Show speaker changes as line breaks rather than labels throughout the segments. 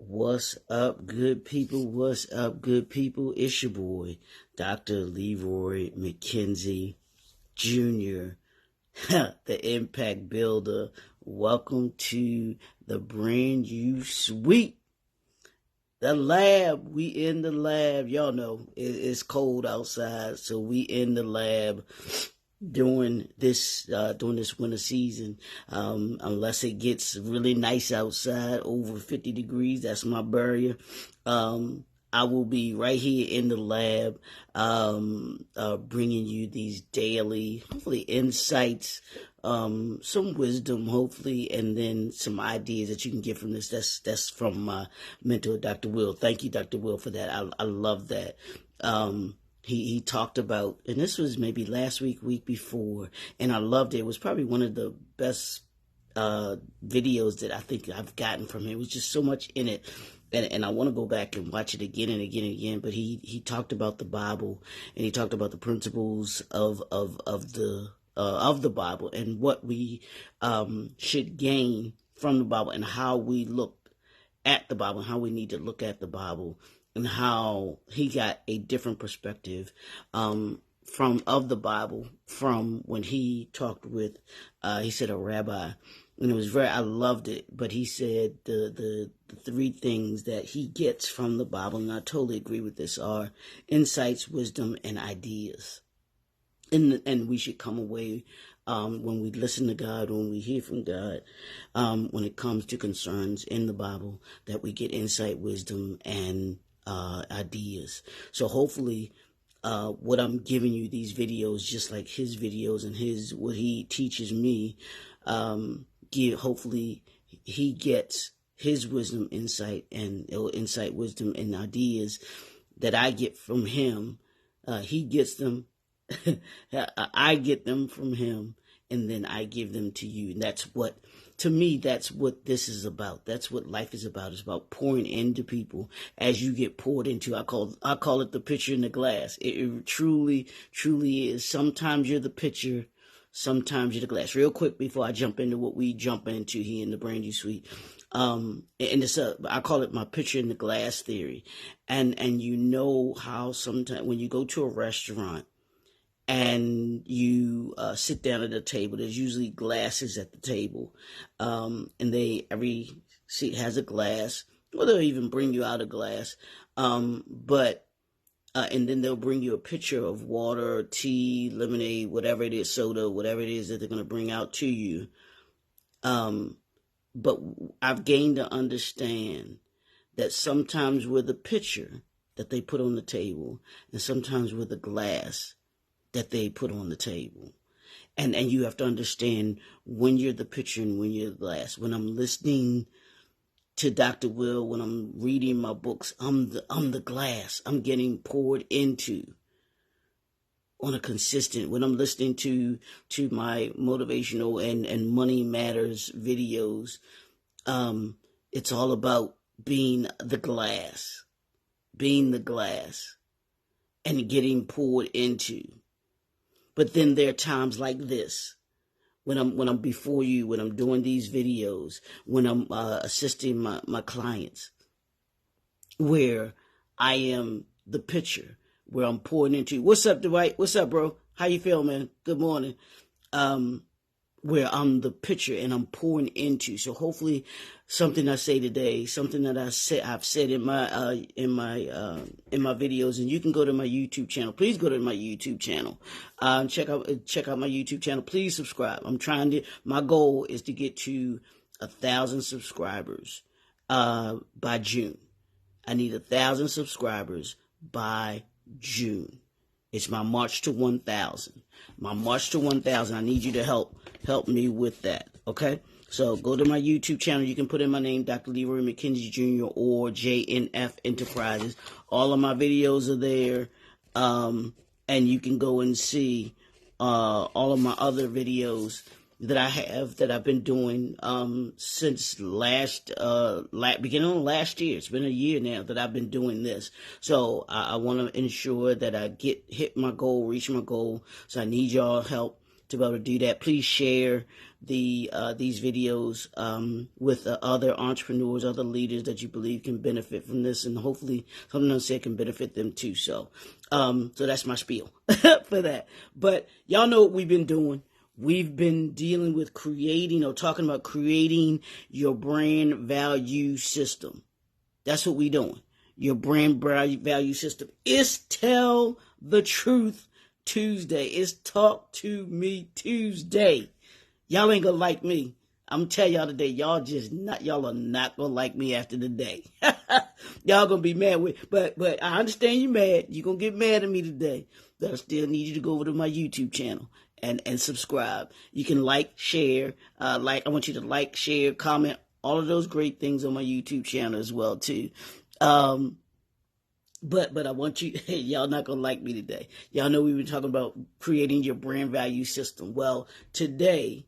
What's up, good people? What's up, good people? It's your boy, Dr. Leroy McKenzie Jr., the Impact Builder. Welcome to the brand new suite. The lab. We in the lab. Y'all know it's cold outside, so we in the lab during this winter season, unless it gets really nice outside over 50 degrees. That's my barrier. I will be right here in the lab, bringing you these daily, hopefully, insights, some wisdom, hopefully, and then some ideas that you can get from this. That's from my mentor, Dr. Will. Thank you, Dr. Will, for that. I love that. He talked about, and this was maybe last week before, and I loved it. It was probably one of the best videos that I think I've gotten from him. It was just so much in it, and I want to go back and watch it again and again and again. But he talked about the Bible, and he talked about the principles of the Bible and what we should gain from the Bible, and how we look at the Bible, and how we need to look at the Bible, and how he got a different perspective of the Bible from when he talked with, he said, a rabbi. And it was I loved it. But he said the three things that he gets from the Bible, and I totally agree with this, are insights, wisdom, and ideas. And we should come away, when we listen to God, when we hear from God, when it comes to concerns in the Bible, that we get insight, wisdom, and ideas. So hopefully, what I'm giving you, these videos, just like his videos and what he teaches me, hopefully he gets his wisdom, insight, wisdom, and ideas that I get from him. He gets them. I get them from him, and then I give them to you. And that's what this is about. That's what life is about. It's about pouring into people as you get poured into. I call it the pitcher in the glass. It truly, truly is. Sometimes you're the pitcher, sometimes you're the glass. Real quick before I jump into what we jump into here in the brand new suite. And it's I call it my pitcher in the glass theory. And you know how sometimes when you go to a restaurant, and you sit down at a table, there's usually glasses at the table, and every seat has a glass, or they'll even bring you out a glass, and then they'll bring you a pitcher of water, tea, lemonade, whatever it is, soda, whatever it is that they're going to bring out to you. But I've gained to understand that sometimes we're the pitcher that they put on the table, and sometimes we're the glass that they put on the table. And you have to understand when you're the pitcher and when you're the glass. When I'm listening to Dr. Will, when I'm reading my books, I'm the glass. I'm getting poured into on a consistent. When I'm listening to my motivational and money matters videos, it's all about being the glass and getting poured into. But then there are times like this, when I'm before you, when I'm doing these videos, when I'm assisting my clients, where I am the pitcher, where I'm pouring into. What's up, Dwight? What's up, bro? How you feel, man? Good morning. Where I'm the pitcher and I'm pouring into. So hopefully, something I say today, something that I've said in my videos, and you can go to my YouTube channel. Please go to my YouTube channel. Check out my YouTube channel. Please subscribe. My goal is to get to 1,000 subscribers by June. I need 1,000 subscribers by June. It's my march to 1,000. My march to 1,000. I need you to help me with that. Okay? So go to my YouTube channel. You can put in my name, Dr. Leroy McKenzie Jr. or JNF Enterprises. All of my videos are there. And you can go and see all of my other videos that I've been doing since beginning of last year. It's been a year now that I've been doing this. So I want to ensure that I reach my goal. So I need y'all help. to be able to do that. Please share these videos with other entrepreneurs, other leaders that you believe can benefit from this, and hopefully something else can benefit them too. So that's my spiel for that. But y'all know what we've been doing. We've been dealing with talking about creating your brand value system. That's what we're doing. Your brand value system. It's Tell the Truth Tuesday. It's Talk to Me Tuesday. Y'all ain't gonna like me. I'm gonna tell y'all today, y'all are not gonna like me after the day. Y'all gonna be mad but I understand you mad. You're gonna get mad at me today. But I still need you to go over to my YouTube channel and subscribe. You can share, I want you to share, comment, all of those great things on my YouTube channel as well too. But I want you, y'all not gonna like me today. Y'all know we've been talking about creating your brand value system. Well, today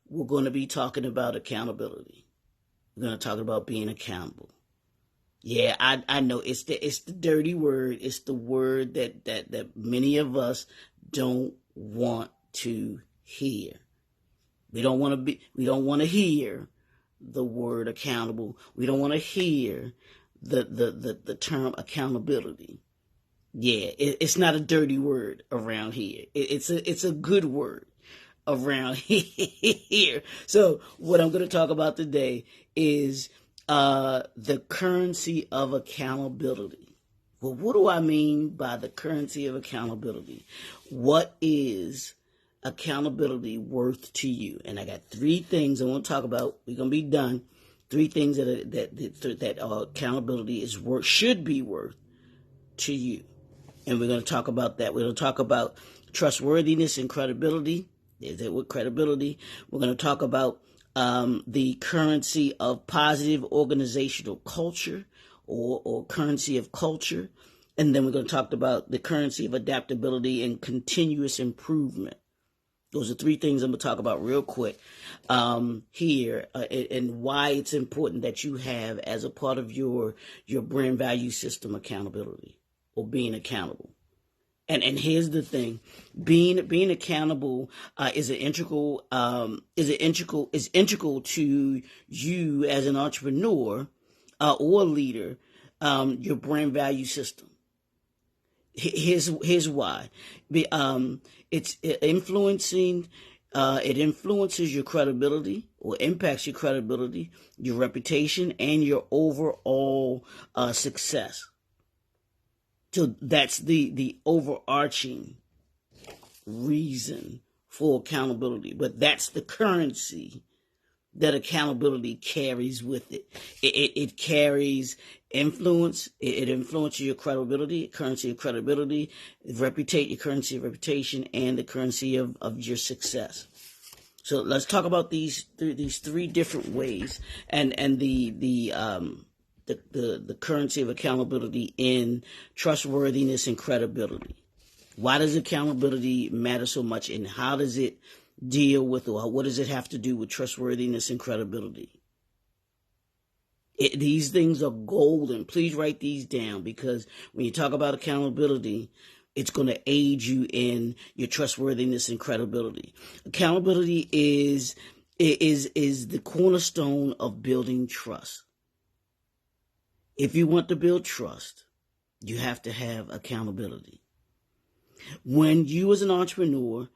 we're going to be talking about accountability. We're going to talk about being accountable. Yeah, I know it's the dirty word. It's the word that many of us don't want to hear. We don't want to hear the word accountable. We don't want to hear the term accountability. Yeah, it's not a dirty word around here. It's a good word around here. So what I'm going to talk about today is the currency of accountability. Well, what do I mean by the currency of accountability? What is accountability worth to you? And I got 3 things I want to talk about. We're going to be done. 3 things that accountability should be worth to you. And we're going to talk about that. We're going to talk about trustworthiness and credibility. Is it with credibility? We're going to talk about the currency of positive organizational culture or currency of culture. And then we're going to talk about the currency of adaptability and continuous improvement. Those are 3 things I'm going to talk about real quick here and why it's important that you have as a part of your brand value system accountability or being accountable. And here's the thing: being accountable is integral to you as an entrepreneur or leader. Your brand value system. Here's why. It influences your credibility or impacts your credibility, your reputation, and your overall success. So that's the overarching reason for accountability. But that's the currency that accountability carries with it. It carries influence. It influences your credibility, currency of credibility, your currency of reputation, and the currency of your success. So let's talk about these 3 different ways and the currency of accountability in trustworthiness and credibility. Why does accountability matter so much, and how does it deal with, or what does it have to do with trustworthiness and credibility? These things are golden. Please write these down, because when you talk about accountability, it's going to aid you in your trustworthiness and credibility. Accountability is the cornerstone of building trust. If you want to build trust, you have to have accountability. When you as an entrepreneur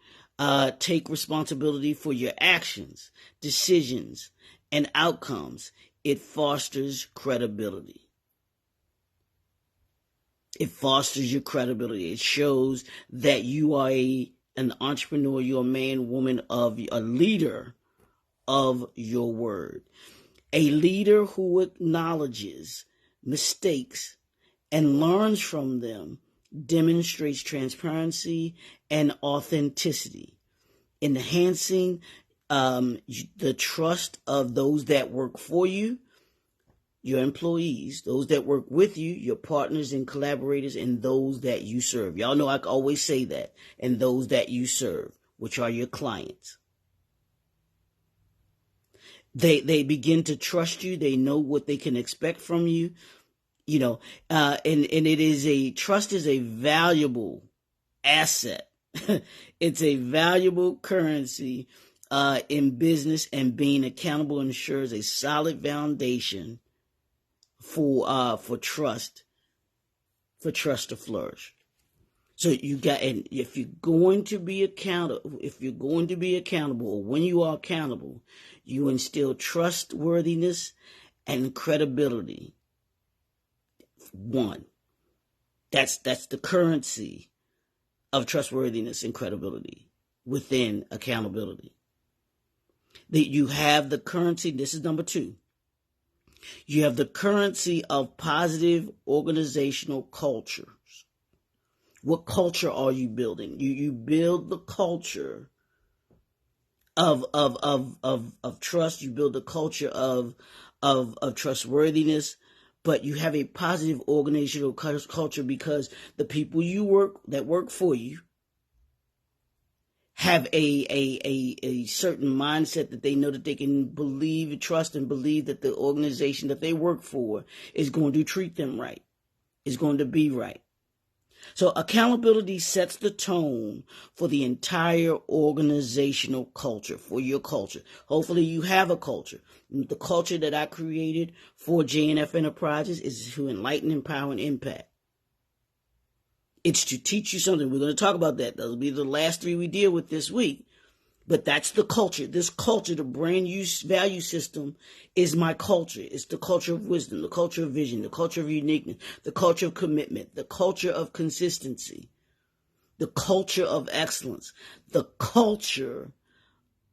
take responsibility for your actions, decisions, and outcomes, it fosters credibility. It fosters your credibility. It shows that you are an entrepreneur, you're a man, woman, a leader of your word. A leader who acknowledges mistakes and learns from them demonstrates transparency and authenticity, enhancing the trust of those that work for you, your employees, those that work with you, your partners and collaborators, and those that you serve. Y'all know I always say that. And those that you serve, which are your clients. They begin to trust you. They know what they can expect from you. And trust is a valuable asset It's a valuable currency in business, and being accountable ensures a solid foundation for trust to flourish. So you got, and if you're going to be accountable, or when you are accountable, you instill trustworthiness and credibility. One, that's the currency of trustworthiness and credibility within accountability. That you have the currency. This is number two. You have the currency of positive organizational cultures. What culture are you building? You build the culture of trust. You build the culture of trustworthiness, but you have a positive organizational culture because the people that work for you have a certain mindset that they know that they can believe, trust, and believe that the organization that they work for is going to treat them right, is going to be right. So accountability sets the tone for the entire organizational culture, for your culture. Hopefully you have a culture. The culture that I created for JNF Enterprises is to enlighten, empower, and impact. It's to teach you something. We're going to talk about that. That'll be the last three we deal with this week. But that's the culture. This culture, the brand use value system, is my culture. It's the culture of wisdom, the culture of vision, the culture of uniqueness, the culture of commitment, the culture of consistency, the culture of excellence, the culture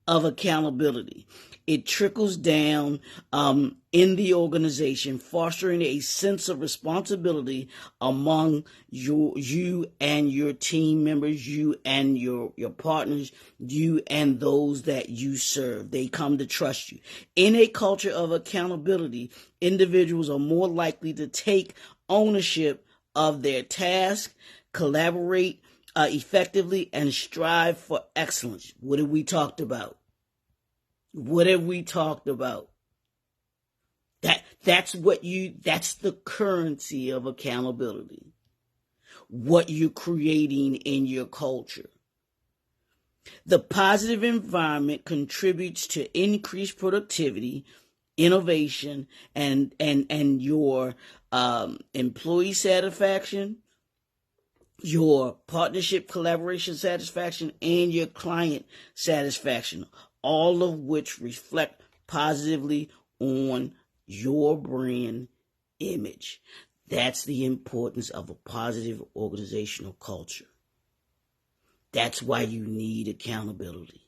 of accountability. It trickles down in the organization, fostering a sense of responsibility among you and your team members, you and your partners, you and those that you serve. They come to trust you. In a culture of accountability, individuals are more likely to take ownership of their task, collaborate effectively, and strive for excellence. What have we talked about? That's the currency of accountability. What you're creating in your culture. The positive environment contributes to increased productivity, innovation, and your employee satisfaction, your partnership collaboration satisfaction, and your client satisfaction, all of which reflect positively on your brand image. That's the importance of a positive organizational culture. That's why you need accountability.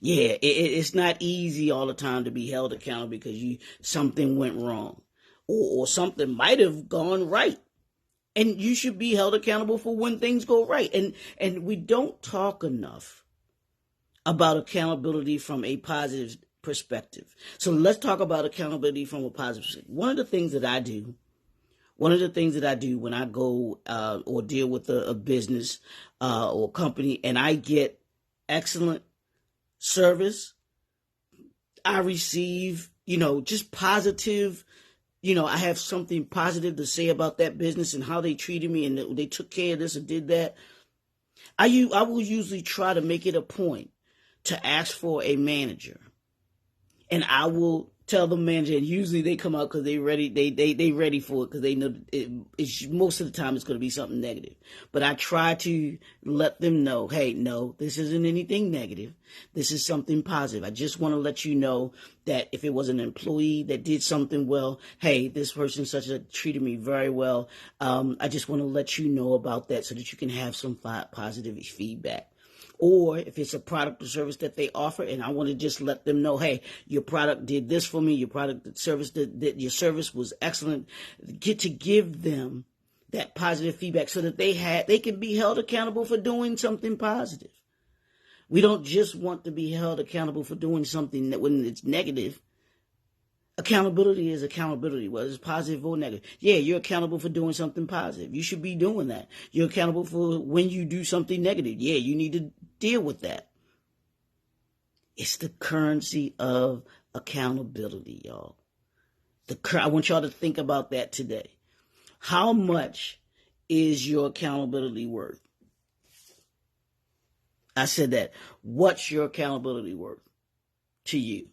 Yeah, it's not easy all the time to be held accountable because something went wrong or something might have gone right. And you should be held accountable for when things go right. And we don't talk enough about accountability from a positive perspective. So let's talk about accountability from a positive perspective. One of the things that I do when I go or deal with a business or company and I get excellent service, I receive, just positive, I have something positive to say about that business and how they treated me and they took care of this or did that. I will usually try to make it a point to ask for a manager, and I will tell the manager, and usually they come out because they ready. They ready for it because they know it's most of the time it's going to be something negative. But I try to let them know, hey, no, this isn't anything negative. This is something positive. I just want to let you know that if it was an employee that did something well, hey, this person such a treated me very well. I just want to let you know about that so that you can have some positive feedback. Or if it's a product or service that they offer, and I want to just let them know, hey, your product did this for me, your service was excellent. Get to give them that positive feedback so that they can be held accountable for doing something positive. We don't just want to be held accountable for doing something that when it's negative. Accountability is accountability, whether it's positive or negative. Yeah, you're accountable for doing something positive. You should be doing that. You're accountable for when you do something negative. Yeah, you need to deal with that. It's the currency of accountability, y'all. I want y'all to think about that today. How much is your accountability worth? I said that. What's your accountability worth to you?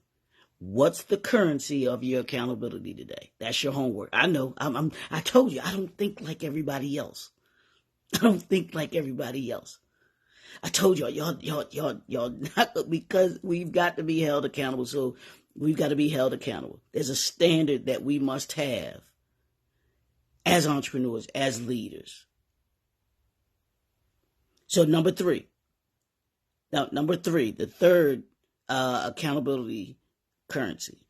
What's the currency of your accountability today? That's your homework. I know. I told you, I don't think like everybody else. I don't think like everybody else. I told y'all not, because we've got to be held accountable. So we've got to be held accountable. There's a standard that we must have as entrepreneurs, as leaders. So number three, the third accountability currency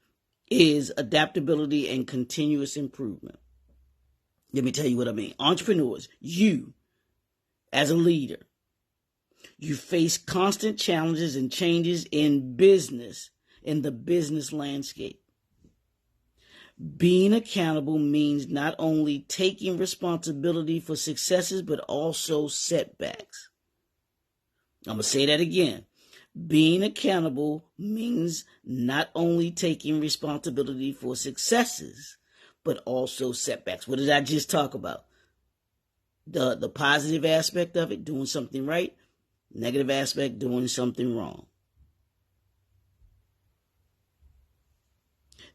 is adaptability and continuous improvement. Let me tell you what I mean. Entrepreneurs, you as a leader, you face constant challenges and changes in the business landscape. Being accountable means not only taking responsibility for successes, but also setbacks. I'm going to say that again. Being accountable means not only taking responsibility for successes, but also setbacks. What did I just talk about? The positive aspect of it, doing something right. Negative aspect, doing something wrong.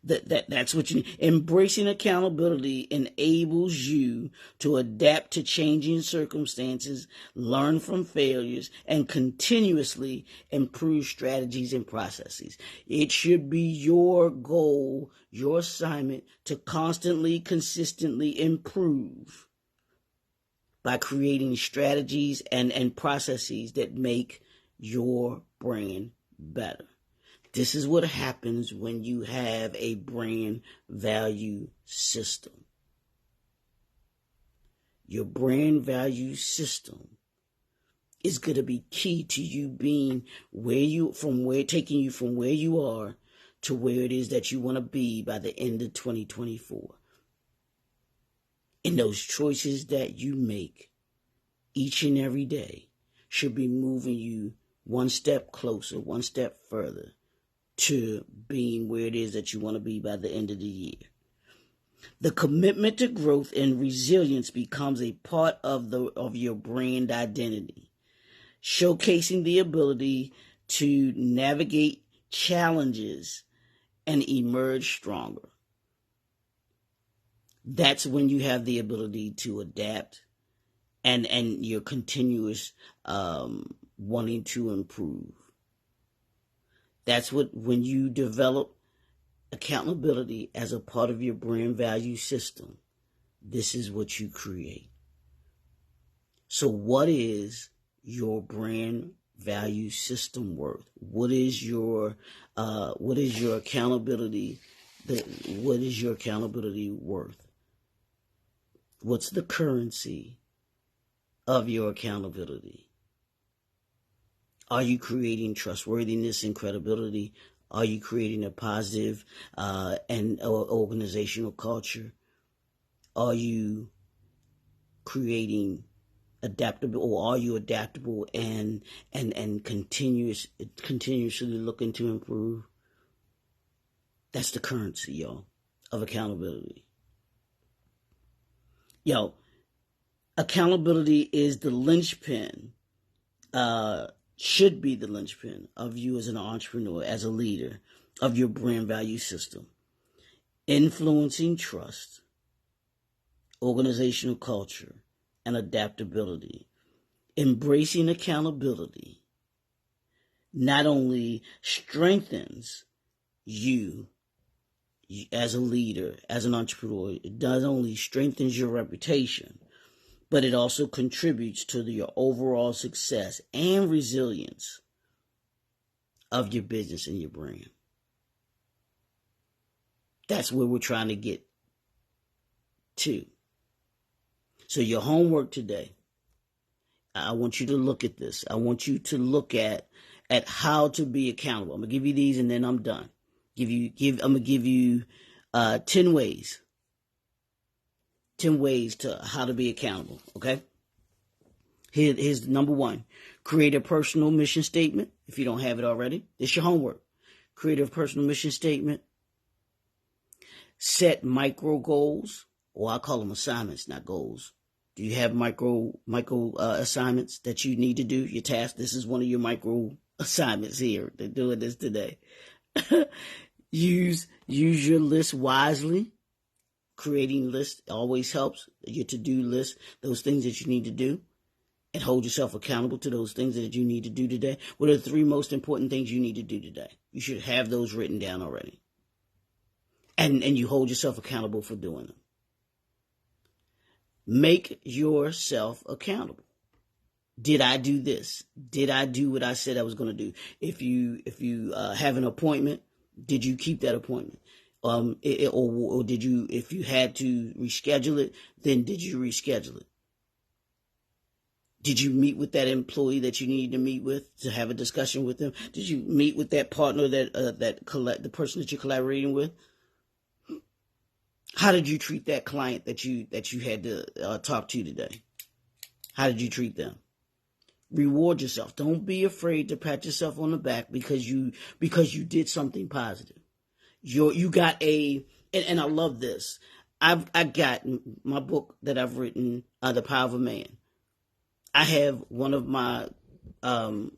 That's what you need. Embracing accountability enables you to adapt to changing circumstances, learn from failures, and continuously improve strategies and processes. It should be your goal, your assignment, to constantly, consistently improve by creating strategies and processes that make your brand better. This is what happens when you have a brand value system. Your brand value system is going to be key to you being taking you from where you are to where it is that you want to be by the end of 2024. And those choices that you make each and every day should be moving you one step closer, one step further to being where it is that you want to be by the end of the year. The commitment to growth and resilience becomes a part of your brand identity, showcasing the ability to navigate challenges and emerge stronger. That's when you have the ability to adapt and your continuous wanting to improve. That's when you develop accountability as a part of your brand value system, this is what you create. So what is your brand value system worth? What is your accountability? What is your accountability worth? What's the currency of your accountability? Are you creating trustworthiness and credibility? Are you creating a positive and organizational culture? Are you creating adaptable, or are you adaptable and continuously looking to improve? That's the currency, y'all, of accountability. Accountability is the linchpin. Should be the linchpin of you as an entrepreneur, as a leader, of your brand value system. Influencing trust, organizational culture, and adaptability. Embracing accountability not only strengthens you as a leader, as an entrepreneur, it not only strengthens your reputation, but it also contributes to your overall success and resilience of your business and your brand. That's where we're trying to get to. So your homework today, I want you to look at this. I want you to look at how to be accountable. I'm going to give you these and then I'm done. I'm going to give you 10 ways. 10 ways to how to be accountable, okay? Here's number one. Create a personal mission statement if you don't have it already. It's your homework. Create a personal mission statement. Set micro goals, or I call them assignments, not goals. Do you have micro assignments that you need to do? Your task. This is one of your micro assignments here. They're doing this today. use your list wisely. Creating lists always helps. Your to-do list, those things that you need to do, and hold yourself accountable to those things that you need to do today. What are the 3 most important things you need to do today? You should have those written down already. And you hold yourself accountable for doing them. Make yourself accountable. Did I do this? Did I do what I said I was going to do? If you have an appointment, did you keep that appointment? Or did you, if you had to reschedule it, then did you reschedule it? Did you meet with that employee that you needed to meet with to have a discussion with them? Did you meet with that partner the person that you're collaborating with? How did you treat that client that you had to talk to today? How did you treat them? Reward yourself. Don't be afraid to pat yourself on the back because you did something positive. You got and I love this. I got my book that I've written, The Power of a Man. I have one of my someone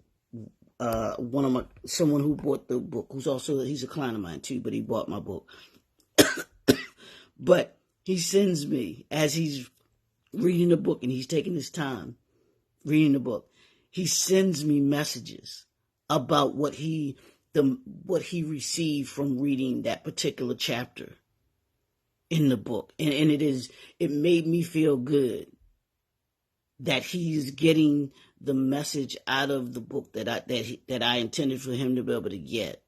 who bought the book, he's a client of mine too, but he bought my book. But he sends me, as he's reading the book and he's taking his time reading the book, he sends me messages about what he received from reading that particular chapter in the book. And it made me feel good that he's getting the message out of the book that I intended for him to be able to get.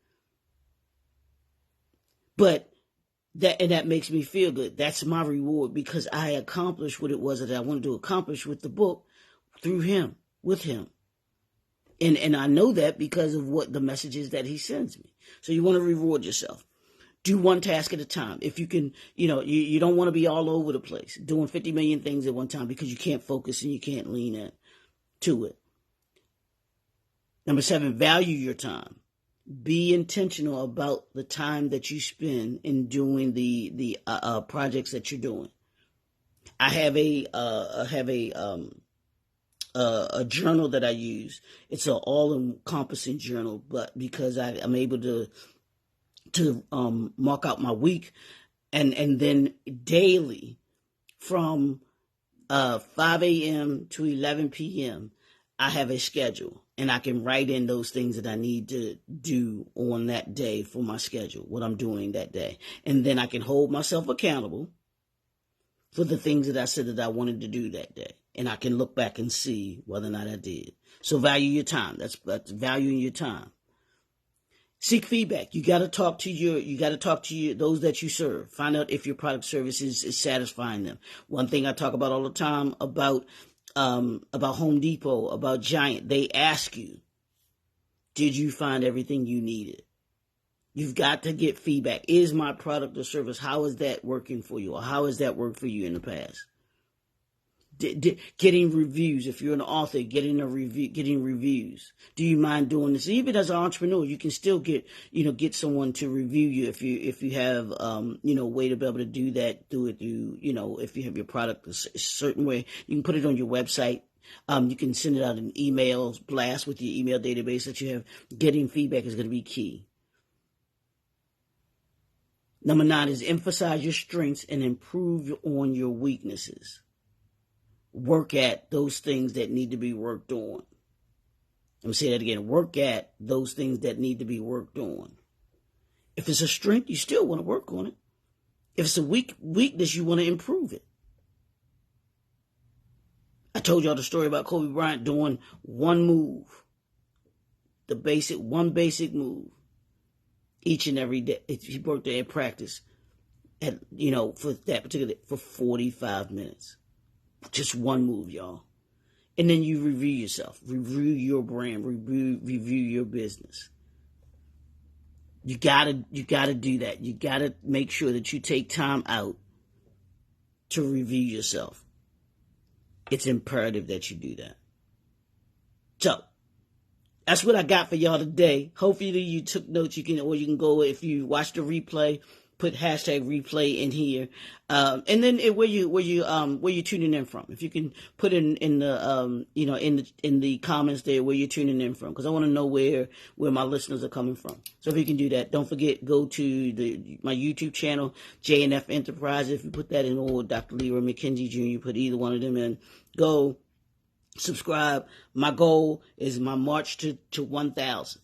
But that makes me feel good. That's my reward because I accomplished what it was that I wanted to accomplish with the book through him, with him. And I know that because of what the messages that he sends me. So you want to reward yourself. Do one task at a time. If you can, you don't want to be all over the place doing 50 million things at one time because you can't focus and you can't lean in to it. Number 7, value your time. Be intentional about the time that you spend in doing the projects that you're doing. I have a journal that I use. It's an all-encompassing journal, but because I'm able to mark out my week, and then daily from 5 a.m. to 11 p.m. I have a schedule, and I can write in those things that I need to do on that day for my schedule, what I'm doing that day. And then I can hold myself accountable for the things that I said that I wanted to do that day. And I can look back and see whether or not I did. So value your time. That's valuing your time. Seek feedback. You got to talk to those that you serve. Find out if your product service is satisfying them. One thing I talk about all the time about Home Depot, about Giant, they ask you, did you find everything you needed? You've got to get feedback. Is my product or service, how is that working for you? Or how has that worked for you in the past? Getting reviews. If you're an author, getting reviews. Do you mind doing this? Even as an entrepreneur, you can still get someone to review you if you have a way to be able to do that. Do it through, if you have your product a certain way, you can put it on your website. You can send it out in emails, blast with your email database that you have. Getting feedback is going to be key. Number 9 is emphasize your strengths and improve on your weaknesses. Work at those things that need to be worked on. Let me say that again. Work at those things that need to be worked on. If it's a strength, you still want to work on it. If it's a weakness, you want to improve it. I told y'all the story about Kobe Bryant doing one move. One basic move. Each and every day. He worked there in practice for that particular day for 45 minutes. Just one move, y'all. And then you review yourself. Review your brand. Review your business. You gotta do that. You gotta make sure that you take time out to review yourself. It's imperative that you do that. So, that's what I got for y'all today. Hopefully you took notes. You can go, if you watch the replay, put hashtag replay in here, and then where you tuning in from. If you can put in the in the comments there where you're tuning in from, because I want to know where my listeners are coming from. So if you can do that, don't forget, go to my YouTube channel, JNF Enterprise. If you put that in, or Dr. Leroy McKenzie Jr., put either one of them in. Go subscribe. My goal is my march to 1,000.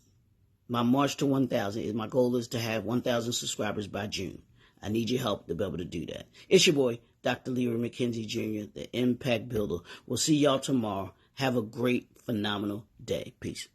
My march to 1,000 is my goal is to have 1,000 subscribers by June. I need your help to be able to do that. It's your boy, Dr. Leroy McKenzie Jr., the Impact Builder. We'll see y'all tomorrow. Have a great, phenomenal day. Peace.